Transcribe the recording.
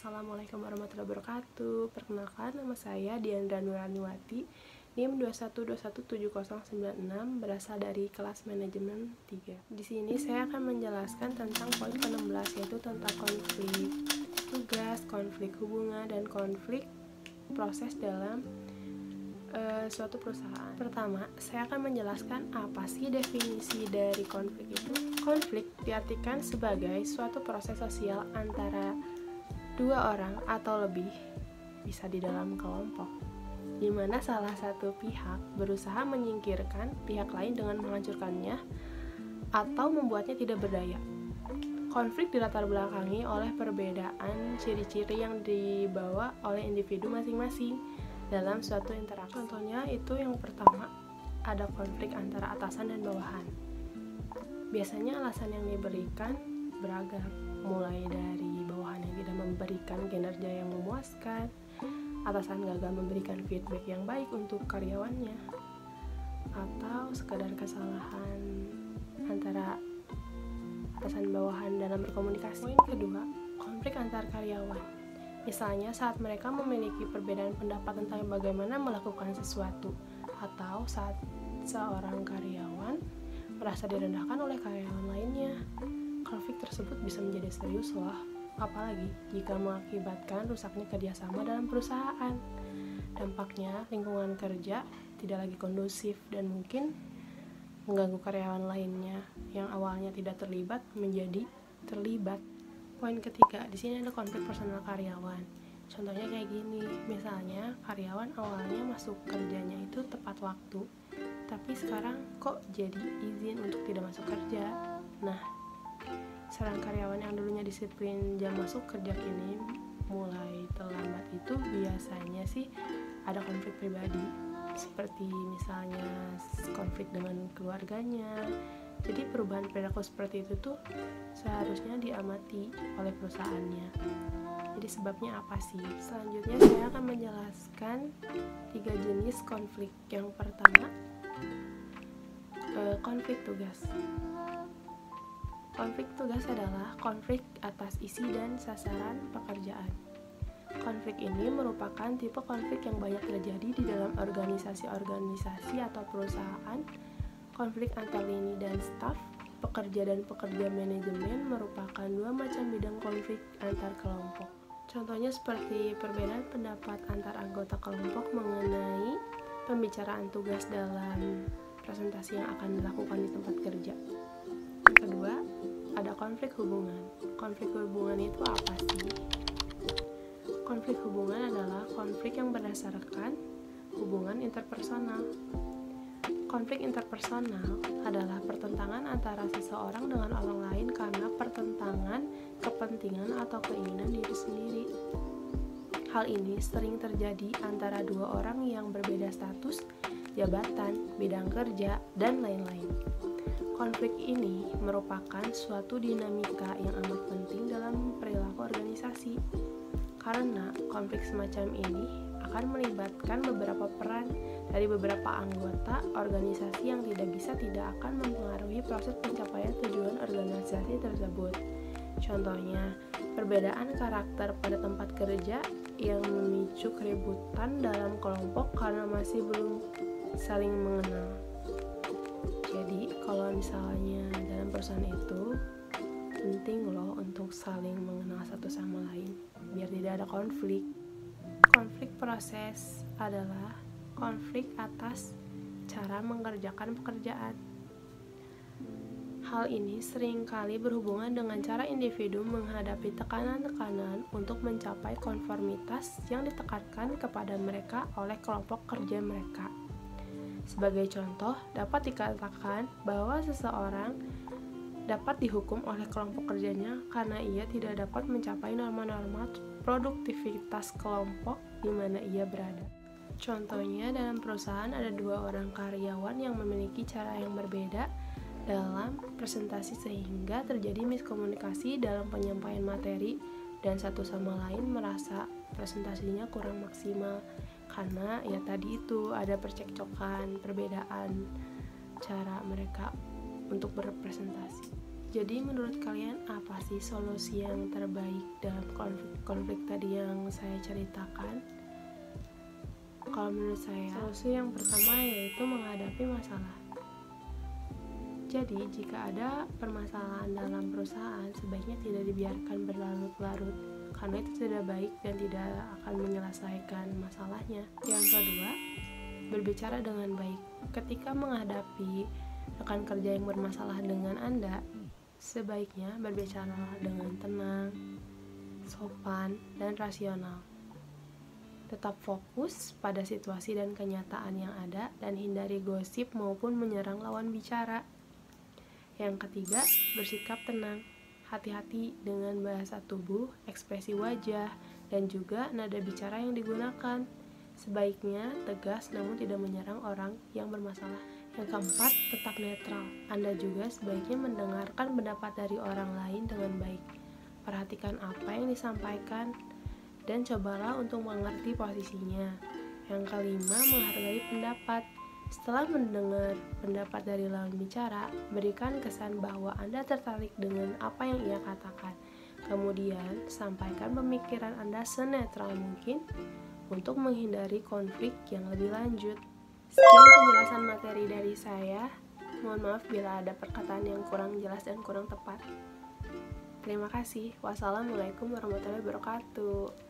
Assalamualaikum warahmatullahi wabarakatuh. Perkenalkan, nama saya Diandra Nuraniwati, NIM 212179096, berasal dari kelas manajemen 3. Di sini saya akan menjelaskan tentang poin ke-16, yaitu tentang konflik tugas, konflik hubungan, dan konflik proses dalam suatu perusahaan. Pertama, saya akan menjelaskan apa sih definisi dari konflik itu. Konflik diartikan sebagai suatu proses sosial antara dua orang atau lebih, bisa di dalam kelompok, di mana salah satu pihak berusaha menyingkirkan pihak lain dengan menghancurkannya atau membuatnya tidak berdaya. Konflik dilatar belakangi oleh perbedaan ciri-ciri yang dibawa oleh individu masing-masing dalam suatu interaksi. Contohnya itu yang pertama, ada konflik antara atasan dan bawahan. Biasanya alasan yang diberikan beragam, mulai dari bawahan yang tidak memberikan kinerja yang memuaskan, atasan gagal memberikan feedback yang baik untuk karyawannya, atau sekedar kesalahan antara atasan bawahan dalam berkomunikasi. Poin kedua, konflik antar karyawan. Misalnya saat mereka memiliki perbedaan pendapat tentang bagaimana melakukan sesuatu, atau saat seorang karyawan merasa direndahkan oleh karyawan lainnya. Konflik tersebut bisa menjadi serius loh, apalagi jika mengakibatkan rusaknya kerjasama dalam perusahaan. Dampaknya lingkungan kerja tidak lagi kondusif dan mungkin mengganggu karyawan lainnya yang awalnya tidak terlibat menjadi terlibat. Poin ketiga, di sini ada konflik personal karyawan. Contohnya kayak gini, misalnya karyawan awalnya masuk kerjanya itu tepat waktu, tapi sekarang kok jadi izin untuk tidak masuk kerja. Nah, seorang karyawan yang dulunya disiplin jam masuk kerja kini mulai terlambat, itu biasanya sih ada konflik pribadi, seperti misalnya konflik dengan keluarganya. Jadi perubahan perilaku seperti itu tuh seharusnya diamati oleh perusahaannya. Jadi sebabnya apa sih? Selanjutnya saya akan menjelaskan 3 jenis konflik. Yang pertama, konflik tugas. Konflik tugas adalah konflik atas isi dan sasaran pekerjaan. Konflik ini merupakan tipe konflik yang banyak terjadi di dalam organisasi-organisasi atau perusahaan. Konflik antar lini dan staf, pekerja dan pekerja manajemen merupakan 2 macam bidang konflik antar kelompok. Contohnya seperti perbedaan pendapat antar anggota kelompok mengenai pembicaraan tugas dalam presentasi yang akan dilakukan di tempat kerja. Yang kedua, ada konflik hubungan. Konflik hubungan itu apa sih? Konflik hubungan adalah konflik yang berdasarkan hubungan interpersonal. Konflik interpersonal adalah pertentangan antara seseorang dengan orang lain karena pertentangan kepentingan atau keinginan diri sendiri. Hal ini sering terjadi antara 2 orang yang berbeda status, jabatan, bidang kerja, dan lain-lain. Konflik ini merupakan suatu dinamika yang amat penting dalam perilaku organisasi, karena konflik semacam ini akan melibatkan beberapa peran dari beberapa anggota organisasi yang tidak akan mempengaruhi proses pencapaian tujuan organisasi tersebut. Contohnya, perbedaan karakter pada tempat kerja yang memicu keributan dalam kelompok karena masih belum saling mengenal. Jadi, kalau misalnya dalam perusahaan itu penting loh untuk saling mengenal satu sama lain biar tidak ada konflik. Konflik proses adalah konflik atas cara mengerjakan pekerjaan. Hal ini seringkali berhubungan dengan cara individu menghadapi tekanan-tekanan untuk mencapai konformitas yang ditekankan kepada mereka oleh kelompok kerja mereka. Sebagai contoh, dapat dikatakan bahwa seseorang dapat dihukum oleh kelompok kerjanya karena ia tidak dapat mencapai norma-norma produktivitas kelompok di mana ia berada. Contohnya, dalam perusahaan ada 2 orang karyawan yang memiliki cara yang berbeda dalam presentasi sehingga terjadi miskomunikasi dalam penyampaian materi dan satu sama lain merasa presentasinya kurang maksimal karena ya tadi itu ada percekcokan, perbedaan cara mereka untuk berpresentasi. Jadi menurut kalian apa sih solusi yang terbaik dalam konflik tadi yang saya ceritakan? Kalau menurut saya, solusi yang pertama yaitu menghadapi masalah. Jadi jika ada permasalahan dalam perusahaan, sebaiknya tidak dibiarkan berlarut-larut, karena itu tidak baik dan tidak akan menyelesaikan masalahnya. Yang kedua, berbicara dengan baik. Ketika menghadapi rekan kerja yang bermasalah dengan Anda, sebaiknya berbicara dengan tenang, sopan, dan rasional. Tetap fokus pada situasi dan kenyataan yang ada dan hindari gosip maupun menyerang lawan bicara. Yang ketiga, bersikap tenang. Hati-hati dengan bahasa tubuh, ekspresi wajah, dan juga nada bicara yang digunakan. Sebaiknya tegas namun tidak menyerang orang yang bermasalah. Yang keempat, tetap netral. Anda juga sebaiknya mendengarkan pendapat dari orang lain dengan baik. Perhatikan apa yang disampaikan dan cobalah untuk mengerti posisinya. Yang kelima, menghargai pendapat. Setelah mendengar pendapat dari lawan bicara, berikan kesan bahwa Anda tertarik dengan apa yang ia katakan. Kemudian, sampaikan pemikiran Anda senetral mungkin untuk menghindari konflik yang lebih lanjut. Sekian penjelasan materi dari saya. Mohon maaf bila ada perkataan yang kurang jelas dan kurang tepat. Terima kasih. Wassalamualaikum warahmatullahi wabarakatuh.